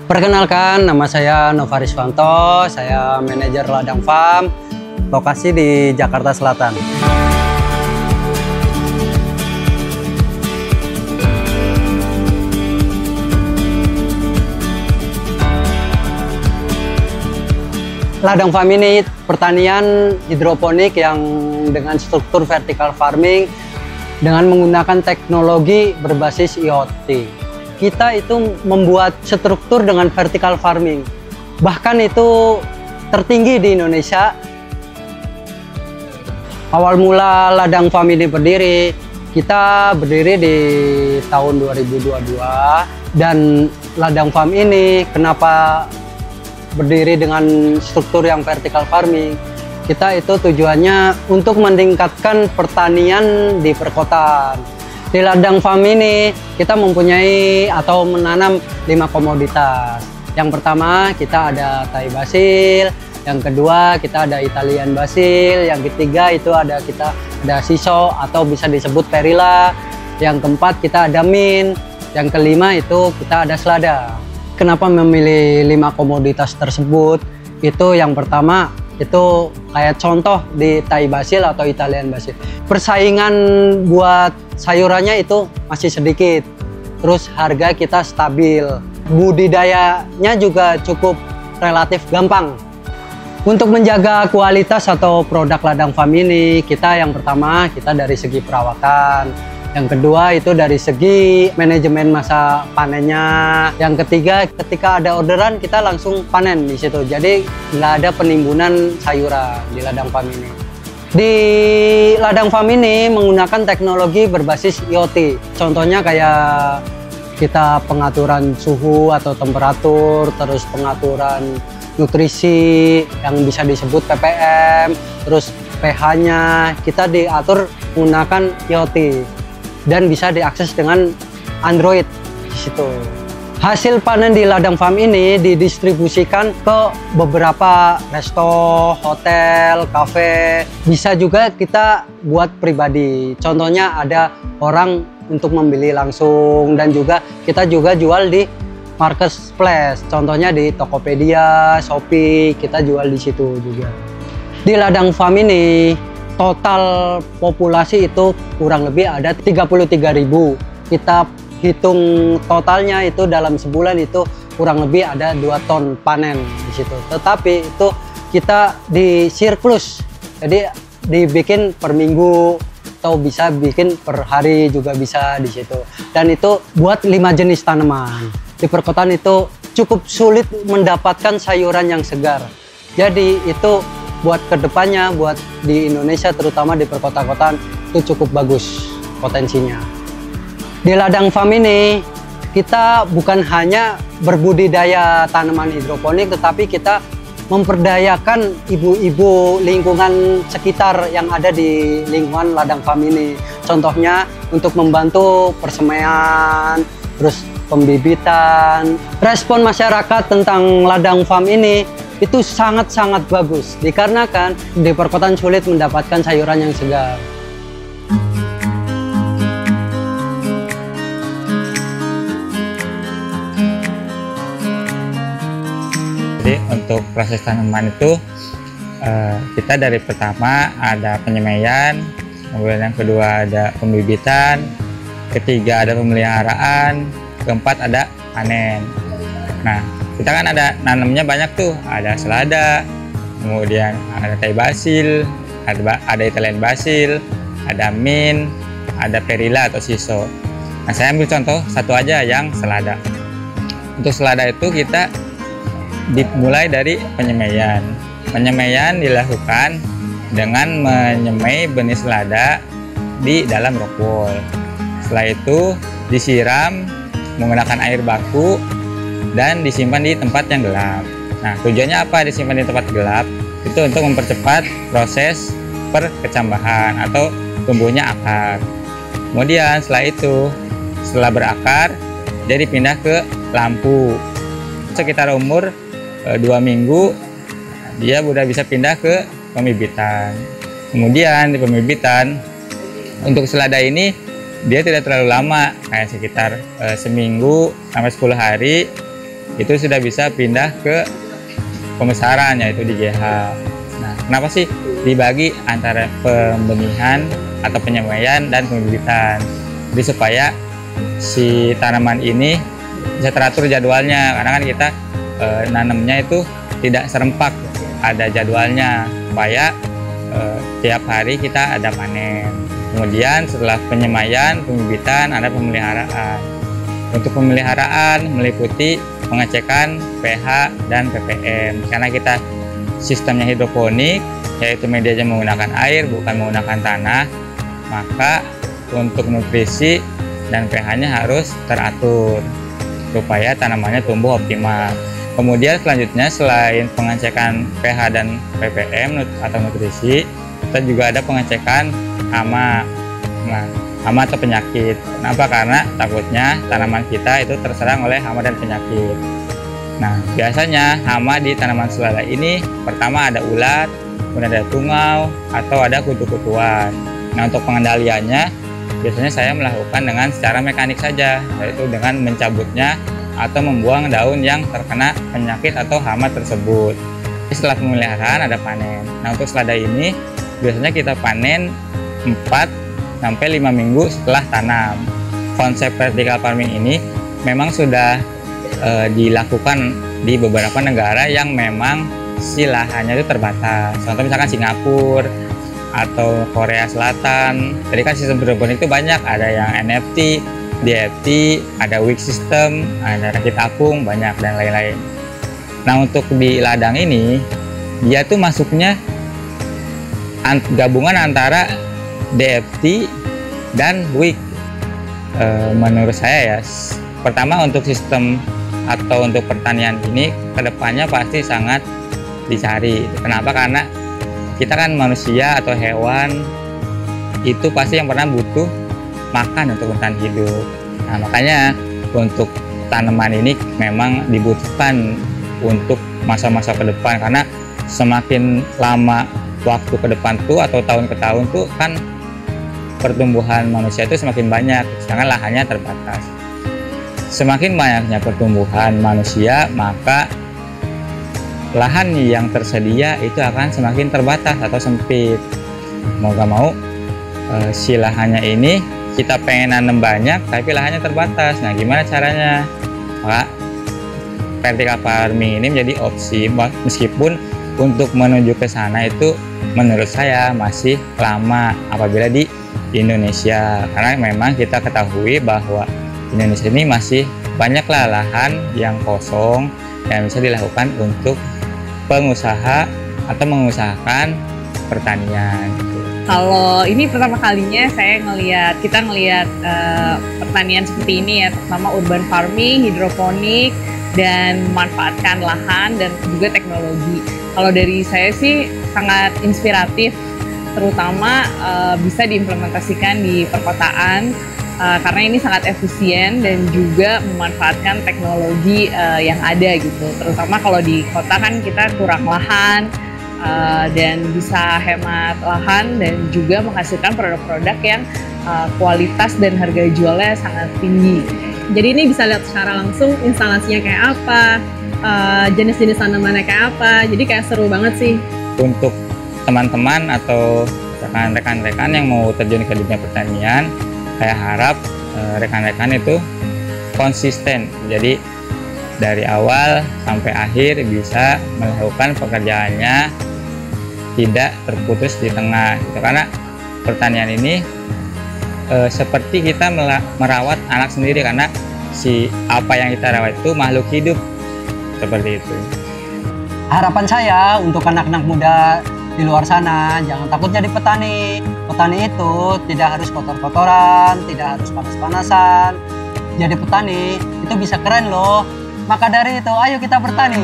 Perkenalkan, nama saya Nova Riswanto, saya manajer ladang farm, lokasi di Jakarta Selatan. Ladang farm ini pertanian hidroponik yang dengan struktur vertical farming dengan menggunakan teknologi berbasis IoT. Kita itu membuat struktur dengan vertical farming, bahkan itu tertinggi di Indonesia. Awal mula ladang farm ini berdiri, kita berdiri di tahun 2022, dan ladang farm ini kenapa berdiri dengan struktur yang vertical farming? Kita itu tujuannya untuk meningkatkan pertanian di perkotaan. Di ladang farm ini kita mempunyai atau menanam 5 komoditas. Yang pertama kita ada Thai basil, yang kedua kita ada Italian basil, yang ketiga itu ada shiso atau bisa disebut perilla, yang keempat kita ada mint, yang kelima itu kita ada selada. Kenapa memilih 5 komoditas tersebut? Itu yang pertama, itu kayak contoh di Thai basil atau Italian basil. Persaingan buat sayurannya itu masih sedikit. Terus harga kita stabil. Budidayanya juga cukup relatif gampang. Untuk menjaga kualitas atau produk ladang farm ini, kita yang pertama kita dari segi perawakan. Yang kedua itu dari segi manajemen masa panennya. Yang ketiga, ketika ada orderan kita langsung panen di situ. Jadi nggak ada penimbunan sayuran di ladang farm ini. Di ladang farm ini menggunakan teknologi berbasis IoT. Contohnya kayak kita pengaturan suhu atau temperatur, terus pengaturan nutrisi yang bisa disebut ppm, terus pH-nya kita diatur menggunakan IoT. Dan bisa diakses dengan Android di situ. Hasil panen di ladang farm ini didistribusikan ke beberapa resto, hotel, kafe. Bisa juga kita buat pribadi. Contohnya ada orang untuk membeli langsung, dan juga kita juga jual di marketplace. Contohnya di Tokopedia, Shopee, kita jual di situ juga. Di ladang farm ini total populasi itu kurang lebih ada 33.000. Kita hitung totalnya itu dalam sebulan itu kurang lebih ada 2 ton panen di situ. Tetapi itu kita di surplus, jadi dibikin per minggu atau bisa bikin per hari juga bisa di situ. Dan itu buat 5 jenis tanaman. Di perkotaan itu cukup sulit mendapatkan sayuran yang segar. Jadi itu buat kedepannya, buat di Indonesia terutama di perkota-kotaan itu cukup bagus potensinya. Di ladang farm ini kita bukan hanya berbudidaya tanaman hidroponik, tetapi kita memperdayakan ibu-ibu lingkungan sekitar yang ada di lingkungan ladang farm ini. Contohnya untuk membantu persemaian, terus pembibitan. Respon masyarakat tentang ladang farm ini itu sangat-sangat bagus, dikarenakan di perkotaan sulit mendapatkan sayuran yang segar. Jadi untuk proses tanaman itu kita dari pertama ada penyemaian, kemudian yang kedua ada pembibitan, ketiga ada pemeliharaan, keempat ada panen. Nah, kita kan ada nanamnya banyak tuh, ada selada, kemudian ada Thai basil, ada Italian basil, ada mint, ada perilla atau shiso. Nah, saya ambil contoh satu aja yang selada. Untuk selada itu kita dimulai dari penyemaian. Penyemaian dilakukan dengan menyemai benih selada di dalam rock wool. Setelah itu disiram menggunakan air baku dan disimpan di tempat yang gelap. Nah, tujuannya apa disimpan di tempat gelap? Itu untuk mempercepat proses perkecambahan atau tumbuhnya akar. Kemudian setelah berakar, jadi pindah ke lampu. Sekitar umur 2 minggu, dia sudah bisa pindah ke pembibitan. Kemudian di pembibitan, untuk selada ini dia tidak terlalu lama, kayak sekitar seminggu sampai 10 hari itu sudah bisa pindah ke pembesaran, yaitu di GH. Nah, kenapa sih dibagi antara pembenihan atau penyemaian dan pembibitan? Jadi supaya si tanaman ini bisa teratur jadwalnya, karena kan kita nanamnya itu tidak serempak, ada jadwalnya supaya tiap hari kita ada panen. Kemudian setelah penyemaian, pembibitan, ada pemeliharaan. Untuk pemeliharaan meliputi pengecekan pH dan ppm. Karena kita sistemnya hidroponik, yaitu medianya menggunakan air bukan menggunakan tanah, maka untuk nutrisi dan pH-nya harus teratur supaya tanamannya tumbuh optimal. Kemudian selanjutnya, selain pengecekan pH dan ppm atau nutrisi, kita juga ada pengecekan hama. Nah, hama atau penyakit. Kenapa? Karena takutnya tanaman kita itu terserang oleh hama dan penyakit. Nah, biasanya hama di tanaman selada ini pertama ada ulat, kemudian ada tungau, atau ada kutu-kutuan. Nah, untuk pengendaliannya biasanya saya melakukan dengan secara mekanik saja, yaitu dengan mencabutnya atau membuang daun yang terkena penyakit atau hama tersebut. Setelah pemeliharaan ada panen. Nah, untuk selada ini biasanya kita panen 4-5 minggu setelah tanam. Konsep vertical farming ini memang sudah dilakukan di beberapa negara yang memang si lahannya itu terbatas. Contoh misalkan Singapura atau Korea Selatan. Jadi kan sistem hidroponik itu banyak, ada yang NFT, DFT, ada weak system, ada rakit apung, banyak dan lain-lain. Nah, untuk di ladang ini dia tuh masuknya gabungan antara DFT dan weak. Menurut saya ya, pertama untuk sistem atau untuk pertanian ini kedepannya pasti sangat dicari. Kenapa? Karena kita kan manusia atau hewan itu pasti yang pernah butuh makan untuk bertahan hidup. Nah, makanya untuk tanaman ini memang dibutuhkan untuk masa-masa ke depan, karena semakin lama waktu ke depan tuh atau tahun ke tahun tuh kan pertumbuhan manusia itu semakin banyak, sedangkan lahannya terbatas. Semakin banyaknya pertumbuhan manusia, maka lahan yang tersedia itu akan semakin terbatas atau sempit. Mau gak mau si lahannya ini kita pengen nanam banyak tapi lahannya terbatas. Nah, gimana caranya? Maka vertical farming ini menjadi opsi, meskipun untuk menuju ke sana itu menurut saya masih lama apabila di Indonesia, karena memang kita ketahui bahwa Indonesia ini masih banyaklah lahan yang kosong yang bisa dilakukan untuk pengusaha atau mengusahakan pertanian. Kalau ini pertama kalinya saya kita ngelihat pertanian seperti ini ya, terutama urban farming, hidroponik, dan memanfaatkan lahan dan juga teknologi. Kalau dari saya sih sangat inspiratif, terutama bisa diimplementasikan di perkotaan karena ini sangat efisien dan juga memanfaatkan teknologi yang ada gitu. Terutama kalau di kota kan kita kurang lahan dan bisa hemat lahan dan juga menghasilkan produk-produk yang kualitas dan harga jualnya sangat tinggi. Jadi ini bisa lihat secara langsung instalasinya kayak apa, jenis-jenis tanamannya kayak apa, jadi kayak seru banget sih. Untuk teman-teman atau rekan-rekan yang mau terjun ke dunia pertanian, saya harap rekan-rekan itu konsisten, jadi dari awal sampai akhir bisa melakukan pekerjaannya tidak terputus di tengah gitu. Karena pertanian ini seperti kita merawat anak sendiri, karena si apa yang kita rawat itu makhluk hidup, seperti itu. Harapan saya untuk anak-anak muda di luar sana, jangan takut jadi petani. Petani itu tidak harus kotor-kotoran, tidak harus panas-panasan. Jadi petani itu bisa keren loh. Maka dari itu, ayo kita bertani.